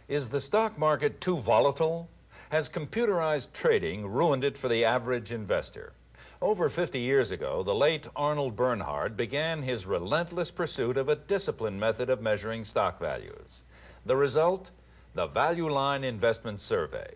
Is the stock market too volatile? Has computerized trading ruined it for the average investor? Over 50 years ago, the late Arnold Bernhard began his relentless pursuit of a disciplined method of measuring stock values. The result? The Value Line Investment Survey.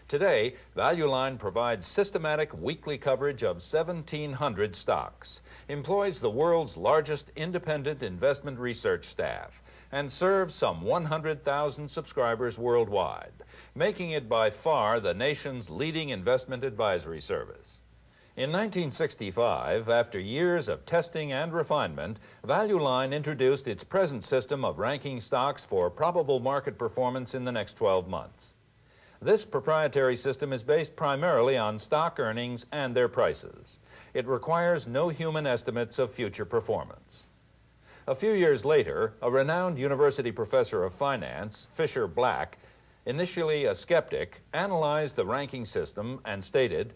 Today, Value Line provides systematic weekly coverage of 1,700 stocks, employs the world's largest independent investment research staff, and serves some 100,000 subscribers worldwide, making it by far the nation's leading investment advisory service. In 1965, after years of testing and refinement, Value Line introduced its present system of ranking stocks for probable market performance in the next 12 months. This proprietary system is based primarily on stock earnings and their prices. It requires no human estimates of future performance. A few years later, a renowned university professor of finance, Fisher Black, initially a skeptic, analyzed the ranking system and stated,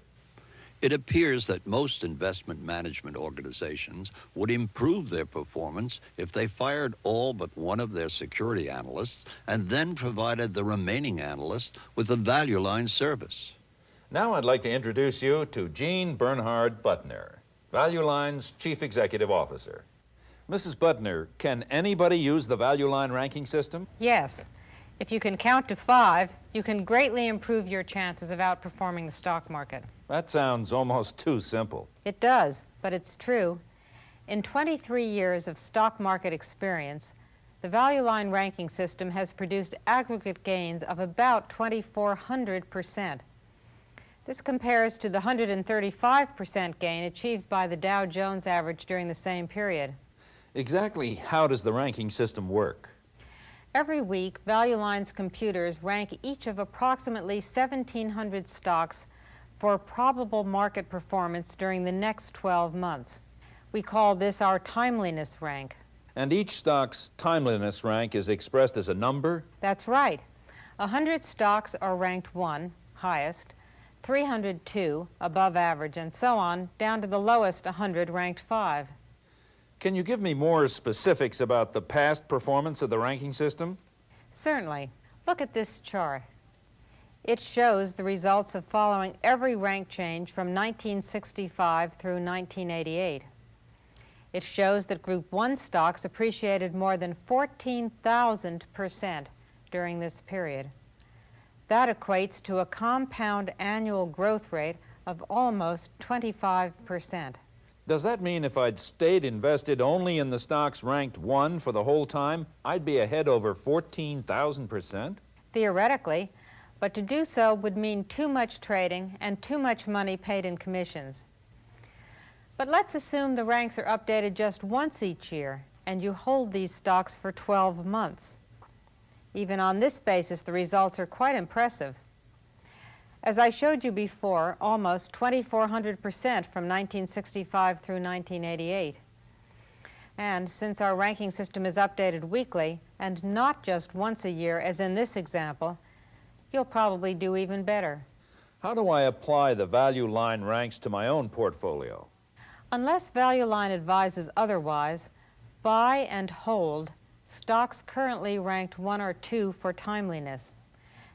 "It appears that most investment management organizations would improve their performance if they fired all but one of their security analysts and then provided the remaining analysts with a Value Line service." Now I'd like to introduce you to Jean Bernhard Butner, Value Line's Chief Executive Officer. Mrs. Butner, can anybody use the Value Line ranking system? Yes. If you can count to 5, you can greatly improve your chances of outperforming the stock market. That sounds almost too simple. It does, but it's true. In 23 years of stock market experience, the Value Line ranking system has produced aggregate gains of about 2,400%. This compares to the 135% gain achieved by the Dow Jones average during the same period. Exactly how does the ranking system work? Every week, Value Line's computers rank each of approximately 1,700 stocks for probable market performance during the next 12 months. We call this our timeliness rank. And each stock's timeliness rank is expressed as a number? That's right. 100 stocks are ranked 1, highest, 302, above average, and so on, down to the lowest 100 ranked 5. Can you give me more specifics about the past performance of the ranking system? Certainly. Look at this chart. It shows the results of following every rank change from 1965 through 1988. It shows that Group 1 stocks appreciated more than 14,000% during this period. That equates to a compound annual growth rate of almost 25%. Does that mean if I'd stayed invested only in the stocks ranked 1 for the whole time, I'd be ahead over 14,000%? Theoretically, but to do so would mean too much trading and too much money paid in commissions. But let's assume the ranks are updated just once each year, and you hold these stocks for 12 months. Even on this basis, the results are quite impressive. As I showed you before, almost 2,400% from 1965 through 1988. And since our ranking system is updated weekly, and not just once a year, as in this example, you'll probably do even better. How do I apply the Value Line ranks to my own portfolio? Unless Value Line advises otherwise, buy and hold stocks currently ranked 1 or 2 for timeliness,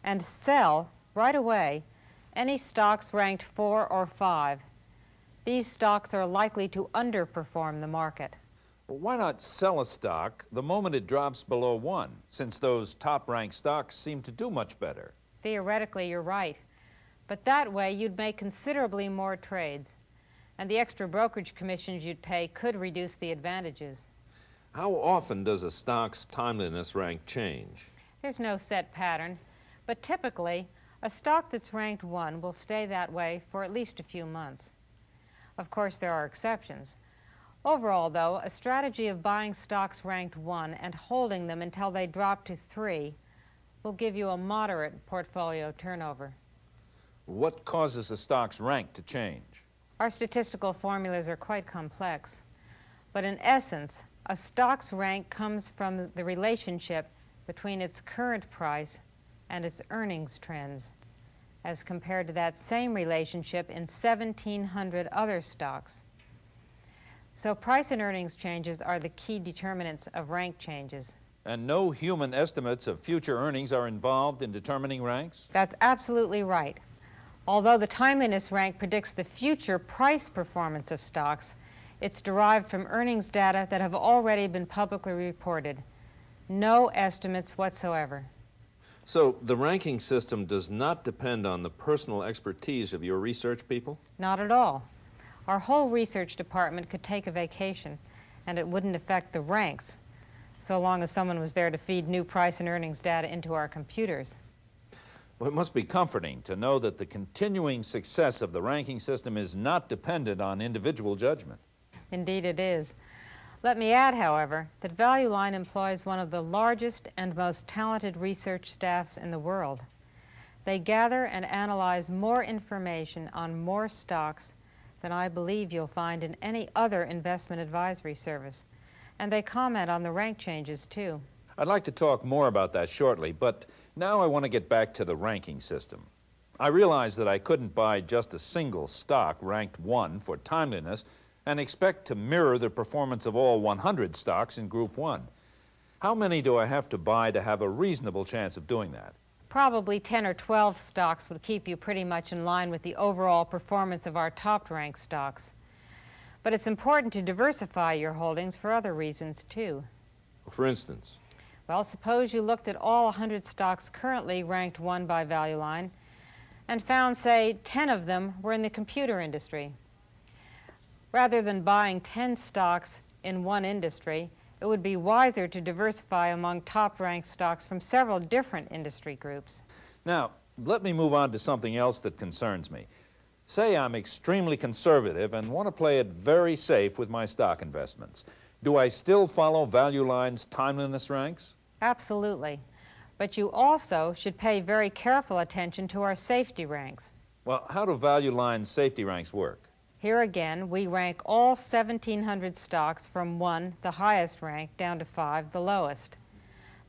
and sell right away any stocks ranked 4 or 5. These stocks are likely to underperform the market. Well, why not sell a stock the moment it drops below 1, since those top-ranked stocks seem to do much better? Theoretically, you're right. But that way, you'd make considerably more trades, and the extra brokerage commissions you'd pay could reduce the advantages. How often does a stock's timeliness rank change? There's no set pattern, but typically, a stock that's ranked 1 will stay that way for at least a few months. Of course, there are exceptions. Overall, though, a strategy of buying stocks ranked 1 and holding them until they drop to 3 will give you a moderate portfolio turnover. What causes a stock's rank to change? Our statistical formulas are quite complex, but in essence, a stock's rank comes from the relationship between its current price and its earnings trends, as compared to that same relationship in 1,700 other stocks. So price and earnings changes are the key determinants of rank changes. And no human estimates of future earnings are involved in determining ranks? That's absolutely right. Although the timeliness rank predicts the future price performance of stocks, it's derived from earnings data that have already been publicly reported. No estimates whatsoever. So the ranking system does not depend on the personal expertise of your research people? Not at all. Our whole research department could take a vacation, and it wouldn't affect the ranks, so long as someone was there to feed new price and earnings data into our computers. Well, it must be comforting to know that the continuing success of the ranking system is not dependent on individual judgment. Indeed it is. Let me add, however, that Value Line employs one of the largest and most talented research staffs in the world. They gather and analyze more information on more stocks than I believe you'll find in any other investment advisory service. And they comment on the rank changes, too. I'd like to talk more about that shortly, but now I want to get back to the ranking system. I realized that I couldn't buy just a single stock ranked 1 for timeliness and expect to mirror the performance of all 100 stocks in Group 1. How many do I have to buy to have a reasonable chance of doing that? Probably 10 or 12 stocks would keep you pretty much in line with the overall performance of our top-ranked stocks. But it's important to diversify your holdings for other reasons, too. For instance? Well, suppose you looked at all 100 stocks currently ranked 1 by Value Line and found, say, 10 of them were in the computer industry. Rather than buying 10 stocks in one industry, it would be wiser to diversify among top-ranked stocks from several different industry groups. Now, let me move on to something else that concerns me. Say I'm extremely conservative and want to play it very safe with my stock investments. Do I still follow Value Line's timeliness ranks? Absolutely. But you also should pay very careful attention to our safety ranks. Well, how do Value Line's safety ranks work? Here again, we rank all 1,700 stocks from 1, the highest rank, down to 5, the lowest.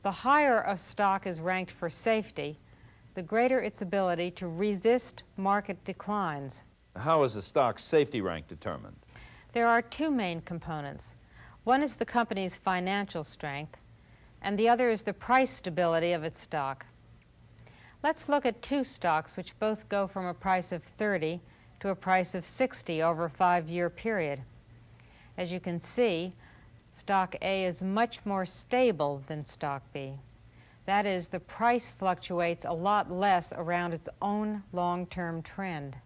The higher a stock is ranked for safety, the greater its ability to resist market declines. How is the stock's safety rank determined? There are two main components. One is the company's financial strength, and the other is the price stability of its stock. Let's look at two stocks which both go from a price of 30 to a price of 60 over a 5-year period. As you can see, stock A is much more stable than stock B. That is, the price fluctuates a lot less around its own long-term trend.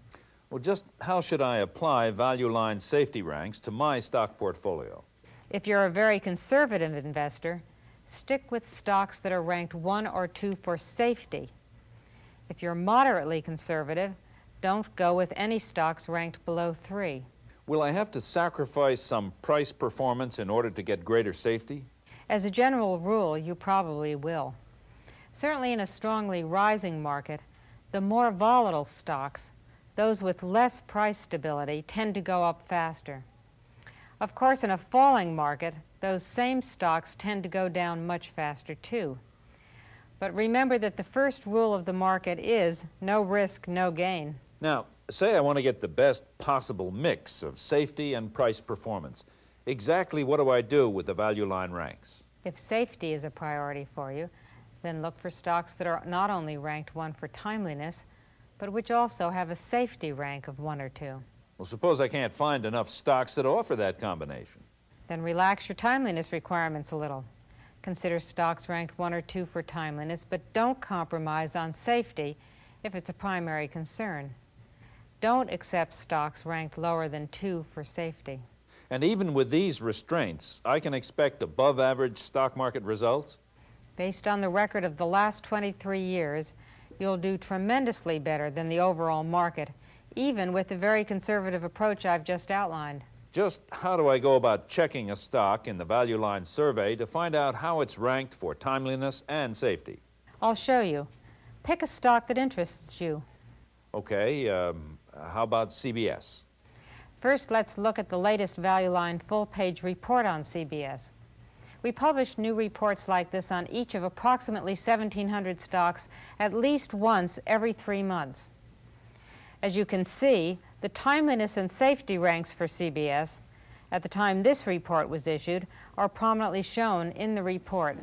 Well, just how should I apply Value Line's safety ranks to my stock portfolio? If you're a very conservative investor, stick with stocks that are ranked 1 or 2 for safety. If you're moderately conservative, don't go with any stocks ranked below 3. Will I have to sacrifice some price performance in order to get greater safety? As a general rule, you probably will. Certainly in a strongly rising market, the more volatile stocks, those with less price stability, tend to go up faster. Of course, in a falling market, those same stocks tend to go down much faster too. But remember that the first rule of the market is no risk, no gain. Now, say I want to get the best possible mix of safety and price performance. Exactly what do I do with the Value Line ranks? If safety is a priority for you, then look for stocks that are not only ranked 1 for timeliness, but which also have a safety rank of 1 or 2. Well, suppose I can't find enough stocks that offer that combination. Then relax your timeliness requirements a little. Consider stocks ranked 1 or 2 for timeliness, but don't compromise on safety if it's a primary concern. Don't accept stocks ranked lower than 2 for safety. And even with these restraints, I can expect above-average stock market results? Based on the record of the last 23 years, you'll do tremendously better than the overall market, even with the very conservative approach I've just outlined. Just how do I go about checking a stock in the Value Line survey to find out how it's ranked for timeliness and safety? I'll show you. Pick a stock that interests you. Okay, how about CBS? First, let's look at the latest Value Line full-page report on CBS. We publish new reports like this on each of approximately 1,700 stocks at least once every 3 months. As you can see, the timeliness and safety ranks for CBS, at the time this report was issued, are prominently shown in the report.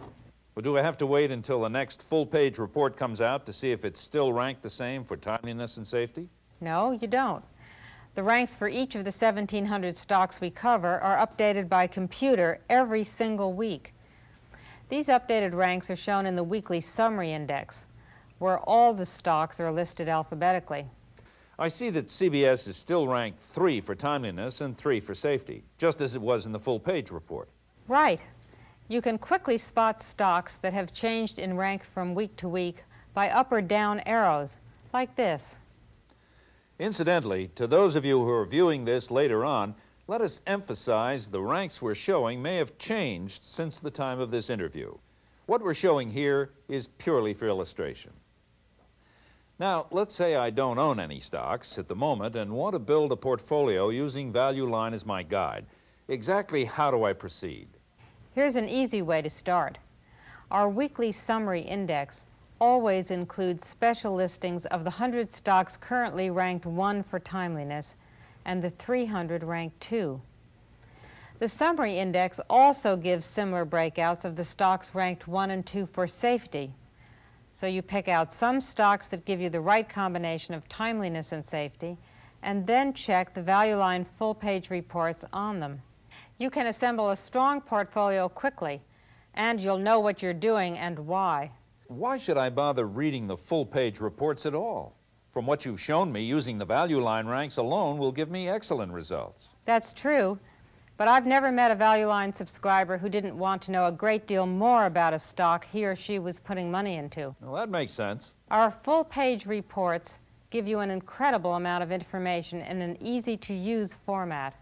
Well, do I have to wait until the next full-page report comes out to see if it's still ranked the same for timeliness and safety? No, you don't. The ranks for each of the 1,700 stocks we cover are updated by computer every single week. These updated ranks are shown in the weekly summary index, where all the stocks are listed alphabetically. I see that CBS is still ranked 3 for timeliness and 3 for safety, just as it was in the full-page report. Right. You can quickly spot stocks that have changed in rank from week to week by up or down arrows, like this. Incidentally, to those of you who are viewing this later on, let us emphasize the ranks we're showing may have changed since the time of this interview. What we're showing here is purely for illustration. Now, let's say I don't own any stocks at the moment and want to build a portfolio using Value Line as my guide. Exactly how do I proceed? Here's an easy way to start. Our weekly summary index always includes special listings of the 100 stocks currently ranked 1 for timeliness and the 300 ranked 2. The summary index also gives similar breakouts of the stocks ranked 1 and 2 for safety. So you pick out some stocks that give you the right combination of timeliness and safety, and then check the Value Line full-page reports on them. You can assemble a strong portfolio quickly, and you'll know what you're doing and why. Why should I bother reading the full-page reports at all? From what you've shown me, using the Value Line ranks alone will give me excellent results. That's true, but I've never met a Value Line subscriber who didn't want to know a great deal more about a stock he or she was putting money into. Well, that makes sense. Our full-page reports give you an incredible amount of information in an easy-to-use format.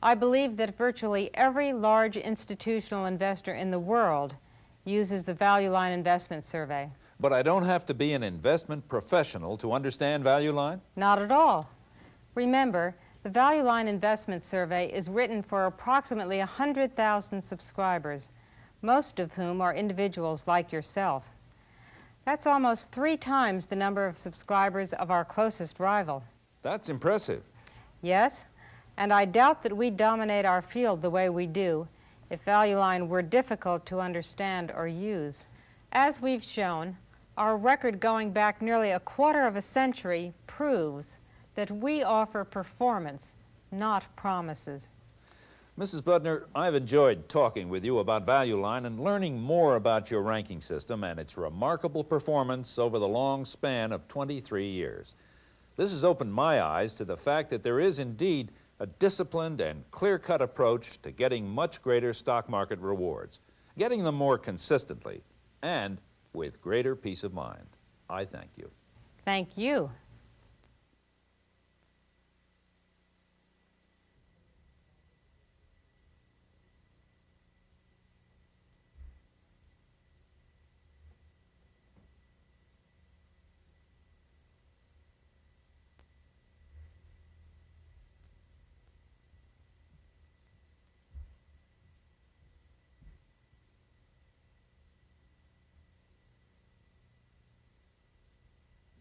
I believe that virtually every large institutional investor in the world uses the Value Line Investment Survey. But I don't have to be an investment professional to understand Value Line? Not at all. Remember, the Value Line Investment Survey is written for approximately 100,000 subscribers, most of whom are individuals like yourself. That's almost 3 times the number of subscribers of our closest rival. That's impressive. Yes, and I doubt that we dominate our field the way we do if Value Line were difficult to understand or use. As we've shown, our record going back nearly a quarter of a century proves that we offer performance, not promises. Mrs. Budner, I've enjoyed talking with you about Value Line and learning more about your ranking system and its remarkable performance over the long span of 23 years. This has opened my eyes to the fact that there is indeed a disciplined and clear-cut approach to getting much greater stock market rewards, getting them more consistently, and with greater peace of mind. I thank you. Thank you.